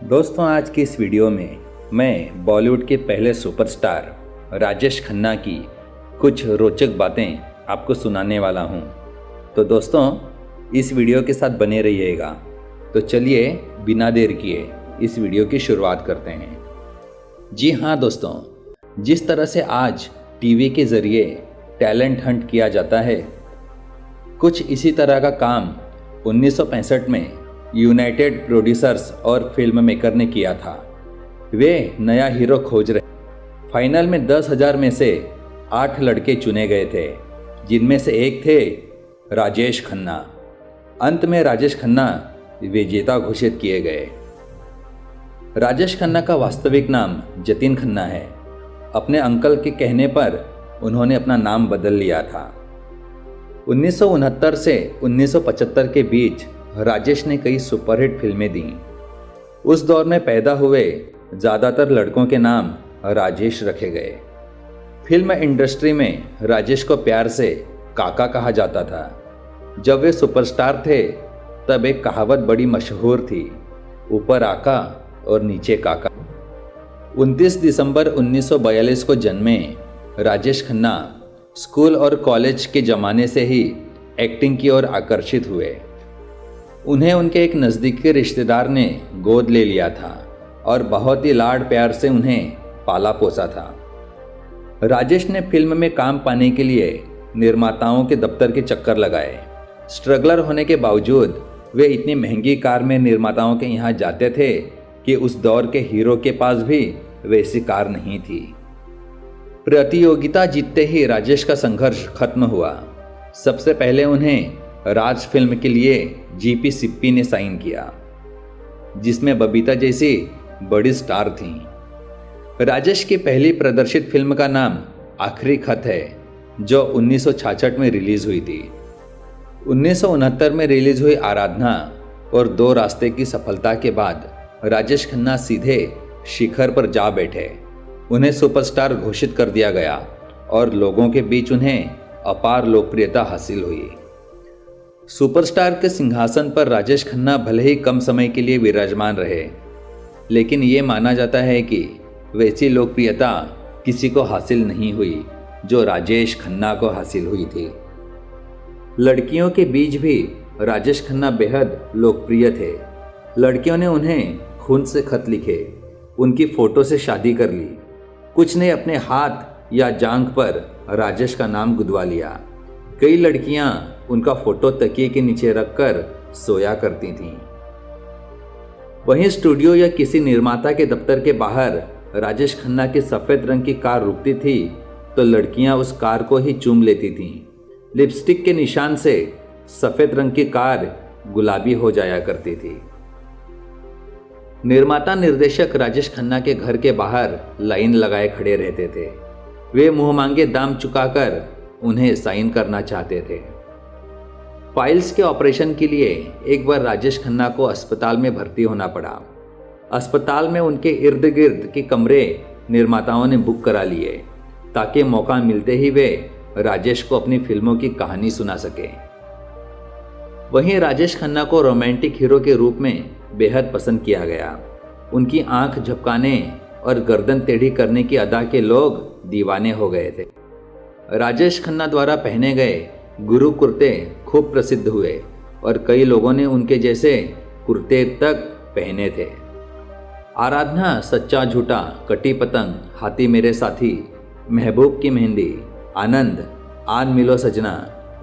दोस्तों, आज की इस वीडियो में मैं बॉलीवुड के पहले सुपरस्टार राजेश खन्ना की कुछ रोचक बातें आपको सुनाने वाला हूं। तो दोस्तों, इस वीडियो के साथ बने रहिएगा। तो चलिए बिना देर किए इस वीडियो की शुरुआत करते हैं। जी हाँ दोस्तों, जिस तरह से आज टीवी के ज़रिए टैलेंट हंट किया जाता है, कुछ इसी तरह का काम 1965 में यूनाइटेड प्रोड्यूसर्स और फिल्म मेकर ने किया था। वे नया हीरो खोज रहे। फाइनल में 10,000 में से 8 लड़के चुने गए थे, जिनमें से एक थे राजेश खन्ना। अंत में राजेश खन्ना विजेता घोषित किए गए। राजेश खन्ना का वास्तविक नाम जतिन खन्ना है। अपने अंकल के कहने पर उन्होंने अपना नाम बदल लिया था। 1969 से 1975 के बीच राजेश ने कई सुपरहिट फिल्में दी। उस दौर में पैदा हुए ज़्यादातर लड़कों के नाम राजेश रखे गए। फिल्म इंडस्ट्री में राजेश को प्यार से काका कहा जाता था। जब वे सुपरस्टार थे तब एक कहावत बड़ी मशहूर थी, ऊपर आका और नीचे काका। 29 दिसंबर 1942 को जन्मे राजेश खन्ना स्कूल और कॉलेज के ज़माने से ही एक्टिंग की ओर आकर्षित हुए। उन्हें उनके एक नज़दीकी रिश्तेदार ने गोद ले लिया था और बहुत ही लाड प्यार से उन्हें पाला पोसा था। राजेश ने फिल्म में काम पाने के लिए निर्माताओं के दफ्तर के चक्कर लगाए। स्ट्रगलर होने के बावजूद वे इतनी महंगी कार में निर्माताओं के यहाँ जाते थे कि उस दौर के हीरो के पास भी वैसी कार नहीं थी। प्रतियोगिता जीतते ही राजेश का संघर्ष खत्म हुआ। सबसे पहले उन्हें राज फिल्म के लिए जीपी सिप्पी ने साइन किया, जिसमें बबीता जैसी बड़ी स्टार थीं। राजेश की पहली प्रदर्शित फिल्म का नाम आखिरी खत है, जो 1966 में रिलीज हुई थी। 1969 में रिलीज हुई आराधना और दो रास्ते की सफलता के बाद राजेश खन्ना सीधे शिखर पर जा बैठे। उन्हें सुपरस्टार घोषित कर दिया गया और लोगों के बीच उन्हें अपार लोकप्रियता हासिल हुई। सुपरस्टार के सिंहासन पर राजेश खन्ना भले ही कम समय के लिए विराजमान रहे, लेकिन ये माना जाता है कि वैसी लोकप्रियता किसी को हासिल नहीं हुई जो राजेश खन्ना को हासिल हुई थी। लड़कियों के बीच भी राजेश खन्ना बेहद लोकप्रिय थे। लड़कियों ने उन्हें खून से खत लिखे, उनकी फ़ोटो से शादी कर ली। कुछ ने अपने हाथ या जांघ पर राजेश का नाम गुदवा लिया। कई लड़कियां उनका फोटो तकिए के नीचे रखकर सोया करती थीं। वहीं स्टूडियो या किसी निर्माता के दफ्तर के बाहर राजेश खन्ना की सफ़ेद रंग की कार रुकती थी तो लड़कियां उस कार को ही चूम लेती थीं। लिपस्टिक के निशान से सफ़ेद रंग की कार गुलाबी हो जाया करती थी। निर्माता निर्देशक राजेश खन्ना के घर के बाहर लाइन लगाए खड़े रहते थे। वे मुंह मांगे दाम चुकाकर उन्हें साइन करना चाहते थे। फाइल्स के ऑपरेशन के लिए एक बार राजेश खन्ना को अस्पताल में भर्ती होना पड़ा। अस्पताल में उनके इर्द गिर्द के कमरे निर्माताओं ने बुक करा लिए ताकि मौका मिलते ही वे राजेश को अपनी फिल्मों की कहानी सुना सके। वहीं राजेश खन्ना को रोमांटिक हीरो के रूप में बेहद पसंद किया गया। उनकी आंख झपकाने और गर्दन टेढ़ी करने की अदा के लोग दीवाने हो गए थे। राजेश खन्ना द्वारा पहने गए गुरु कुर्ते खूब प्रसिद्ध हुए और कई लोगों ने उनके जैसे कुर्ते तक पहने थे। आराधना, सच्चा झूठा, कटी पतंग, हाथी मेरे साथी, महबूब की मेहंदी, आनंद, आन मिलो सजना,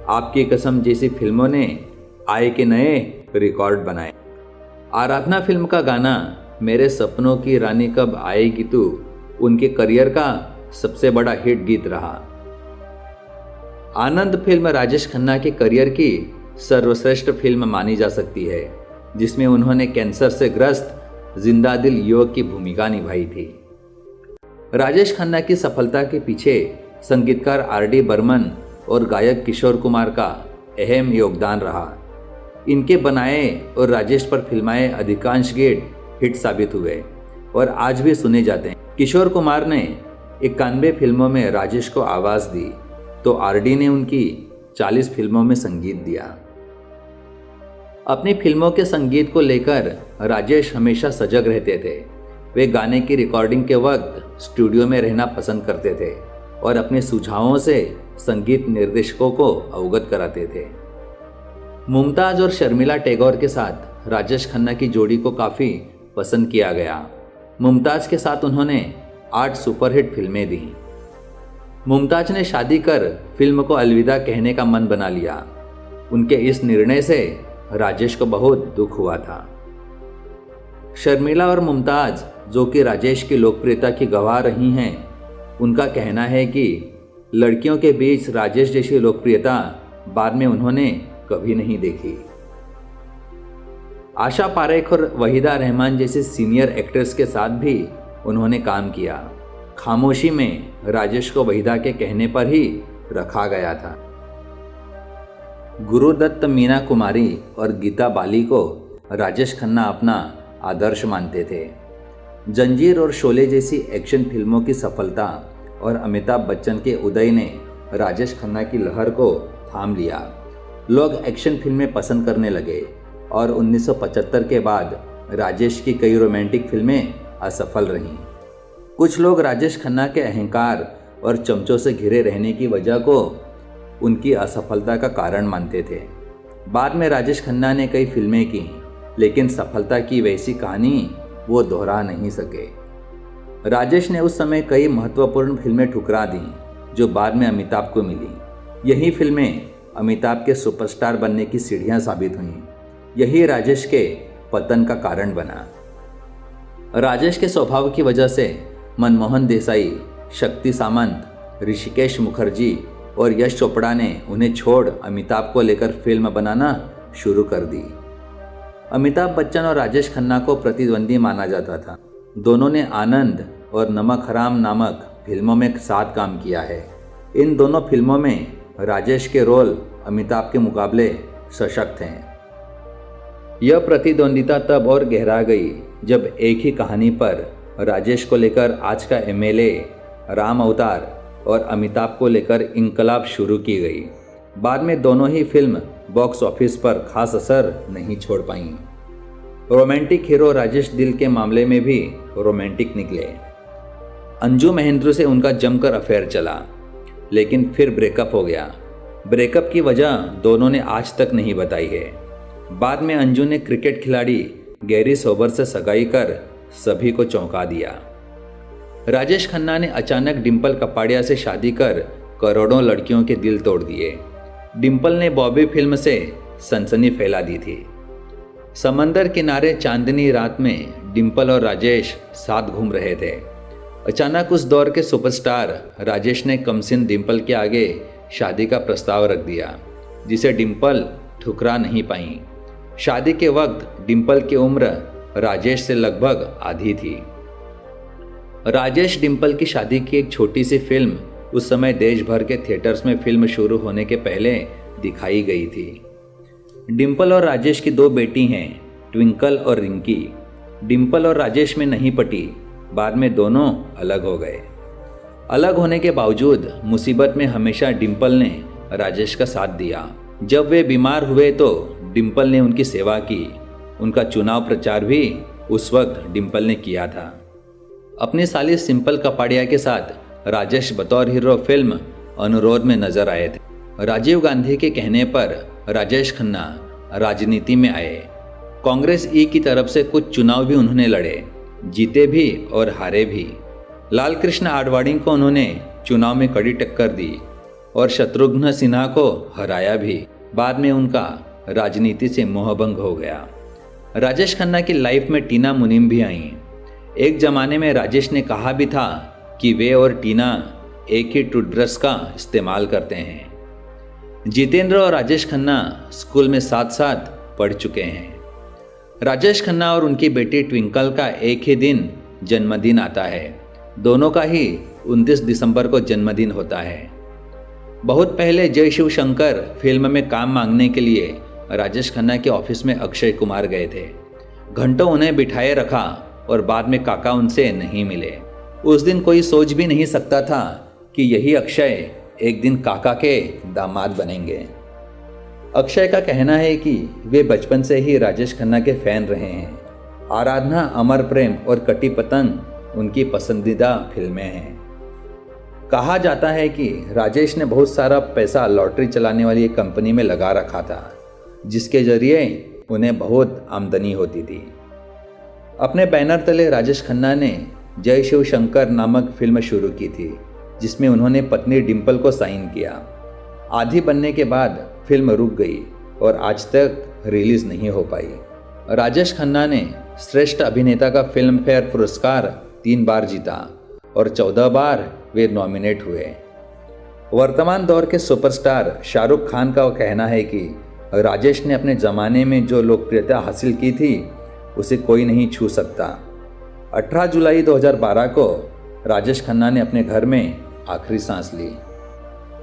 आपकी कसम जैसी फिल्मों ने आए के नए रिकॉर्ड बनाए। आराधना फिल्म का गाना मेरे सपनों की रानी कब आएगी तू उनके करियर का सबसे बड़ा हिट गीत रहा। आनंद फिल्म राजेश खन्ना के करियर की सर्वश्रेष्ठ फिल्म मानी जा सकती है, जिसमें उन्होंने कैंसर से ग्रस्त जिंदा दिल युवक की भूमिका निभाई थी। राजेश खन्ना की सफलता के पीछे संगीतकार आर.डी. बर्मन और गायक किशोर कुमार का अहम योगदान रहा। इनके बनाए और राजेश पर फिल्माए अधिकांश गीत हिट साबित हुए और आज भी सुने जाते हैं। किशोर कुमार ने 91 फिल्मों में राजेश को आवाज़ दी तो आर.डी. ने उनकी 40 फिल्मों में संगीत दिया। अपनी फिल्मों के संगीत को लेकर राजेश हमेशा सजग रहते थे। वे गाने की रिकॉर्डिंग के वक्त स्टूडियो में रहना पसंद करते थे और अपने सुझावों से संगीत निर्देशकों को अवगत कराते थे। मुमताज और शर्मिला टैगोर के साथ राजेश खन्ना की जोड़ी को काफ़ी पसंद किया गया। मुमताज के साथ उन्होंने 8 सुपरहिट फिल्में दी। मुमताज ने शादी कर फिल्म को अलविदा कहने का मन बना लिया। उनके इस निर्णय से राजेश को बहुत दुख हुआ था। शर्मिला और मुमताज, जो कि राजेश की लोकप्रियता की गवाह रही हैं, उनका कहना है कि लड़कियों के बीच राजेश जैसी लोकप्रियता बाद में उन्होंने कभी नहीं देखी। आशा पारेख और वहीदा रहमान जैसी सीनियर एक्ट्रेस के साथ भी उन्होंने काम किया। खामोशी में राजेश को वहीदा के कहने पर ही रखा गया था। गुरुदत्त, मीना कुमारी और गीता बाली को राजेश खन्ना अपना आदर्श मानते थे। जंजीर और शोले जैसी एक्शन फिल्मों की सफलता और अमिताभ बच्चन के उदय ने राजेश खन्ना की लहर को थाम लिया। लोग एक्शन फिल्में पसंद करने लगे और 1975 के बाद राजेश की कई रोमांटिक फिल्में असफल रहीं। कुछ लोग राजेश खन्ना के अहंकार और चमचों से घिरे रहने की वजह को उनकी असफलता का कारण मानते थे। बाद में राजेश खन्ना ने कई फिल्में की, लेकिन सफलता की वैसी कहानी वो दोहरा नहीं सके। राजेश ने उस समय कई महत्वपूर्ण फिल्में ठुकरा दी जो बाद में अमिताभ को मिली। यही फिल्में अमिताभ के सुपरस्टार बनने की सीढ़ियां साबित हुईं। यही राजेश के पतन का कारण बना। राजेश के स्वभाव की वजह से मनमोहन देसाई, शक्ति सामंत, ऋषिकेश मुखर्जी और यश चोपड़ा ने उन्हें छोड़ अमिताभ को लेकर फिल्म बनाना शुरू कर दी। अमिताभ बच्चन और राजेश खन्ना को प्रतिद्वंदी माना जाता था। दोनों ने आनंद और नमक हराम नामक फिल्मों में साथ काम किया है। इन दोनों फिल्मों में राजेश के रोल अमिताभ के मुकाबले सशक्त हैं। यह प्रतिद्वंदिता तब और गहरा गई जब एक ही कहानी पर राजेश को लेकर आज का एमएलए, राम अवतार और अमिताभ को लेकर इनकलाब शुरू की गई। बाद में दोनों ही फिल्म बॉक्स ऑफिस पर खास असर नहीं छोड़ पाईं। रोमांटिक हीरो राजेश दिल के मामले में भी रोमांटिक निकले। अंजू महेंद्र से उनका जमकर अफेयर चला, लेकिन फिर ब्रेकअप हो गया। ब्रेकअप की वजह दोनों ने आज तक नहीं बताई है। बाद में अंजू ने क्रिकेट खिलाड़ी गैरी सोबर से सगाई कर सभी को चौंका दिया। राजेश खन्ना ने अचानक डिंपल कपाड़िया से शादी कर करोड़ों लड़कियों के दिल तोड़ दिए। डिंपल ने बॉबी फिल्म से सनसनी फैला दी थी। समंदर किनारे चांदनी रात में डिंपल और राजेश साथ घूम रहे थे। अचानक उस दौर के सुपरस्टार राजेश ने कमसिन डिंपल के आगे शादी का प्रस्ताव रख दिया, जिसे डिंपल ठुकरा नहीं पाई। शादी के वक्त डिंपल की उम्र राजेश से लगभग आधी थी। राजेश डिंपल की शादी की एक छोटी सी फिल्म उस समय देश भर के थिएटर्स में फिल्म शुरू होने के पहले दिखाई गई थी। डिंपल और राजेश की 2 बेटी हैं, ट्विंकल और रिंकी। डिंपल और राजेश में नहीं पटी, बाद में दोनों अलग हो गए। अलग होने के बावजूद मुसीबत में हमेशा डिंपल ने राजेश का साथ दिया। जब वे बीमार हुए तो डिंपल ने उनकी सेवा की। उनका चुनाव प्रचार भी उस वक्त डिंपल ने किया था। अपनी साली सिंपल कपाड़िया के साथ राजेश बतौर हीरो फिल्म अनुरोध में नजर आए थे। राजीव गांधी के कहने पर राजेश खन्ना राजनीति में आए। कांग्रेस ई की तरफ से कुछ चुनाव भी उन्होंने लड़े, जीते भी और हारे भी। लाल कृष्ण आडवाणी को उन्होंने चुनाव में कड़ी टक्कर दी और शत्रुघ्न सिन्हा को हराया भी। बाद में उनका राजनीति से मोहभंग हो गया। राजेश खन्ना की लाइफ में टीना मुनीम भी आई। एक जमाने में राजेश ने कहा भी था कि वे और टीना एक ही टूथब्रश का इस्तेमाल करते हैं। जितेंद्र और राजेश खन्ना स्कूल में साथ साथ पढ़ चुके हैं। राजेश खन्ना और उनकी बेटी ट्विंकल का एक ही दिन जन्मदिन आता है। दोनों का ही 29 दिसंबर को जन्मदिन होता है। बहुत पहले जय शिव शंकर फिल्म में काम मांगने के लिए राजेश खन्ना के ऑफिस में अक्षय कुमार गए थे। घंटों उन्हें बिठाए रखा और बाद में काका उनसे नहीं मिले। उस दिन कोई सोच भी नहीं सकता था कि यही अक्षय एक दिन काका के दामाद बनेंगे। अक्षय का कहना है कि वे बचपन से ही राजेश खन्ना के फैन रहे हैं। आराधना, अमर प्रेम और कटी पतंग उनकी पसंदीदा फिल्में हैं। कहा जाता है कि राजेश ने बहुत सारा पैसा लॉटरी चलाने वाली एक कंपनी में लगा रखा था, जिसके जरिए उन्हें बहुत आमदनी होती थी। अपने बैनर तले राजेश खन्ना ने जय शिव शंकर नामक फिल्म शुरू की थी, जिसमें उन्होंने पत्नी डिम्पल को साइन किया। आधी बनने के बाद फिल्म रुक गई और आज तक रिलीज नहीं हो पाई। राजेश खन्ना ने श्रेष्ठ अभिनेता का फिल्म फेयर पुरस्कार 3 बार जीता और 14 बार वे नॉमिनेट हुए। वर्तमान दौर के सुपरस्टार शाहरुख खान का कहना है कि राजेश ने अपने ज़माने में जो लोकप्रियता हासिल की थी उसे कोई नहीं छू सकता। 18 जुलाई 2012 को राजेश खन्ना ने अपने घर में आखिरी सांस ली।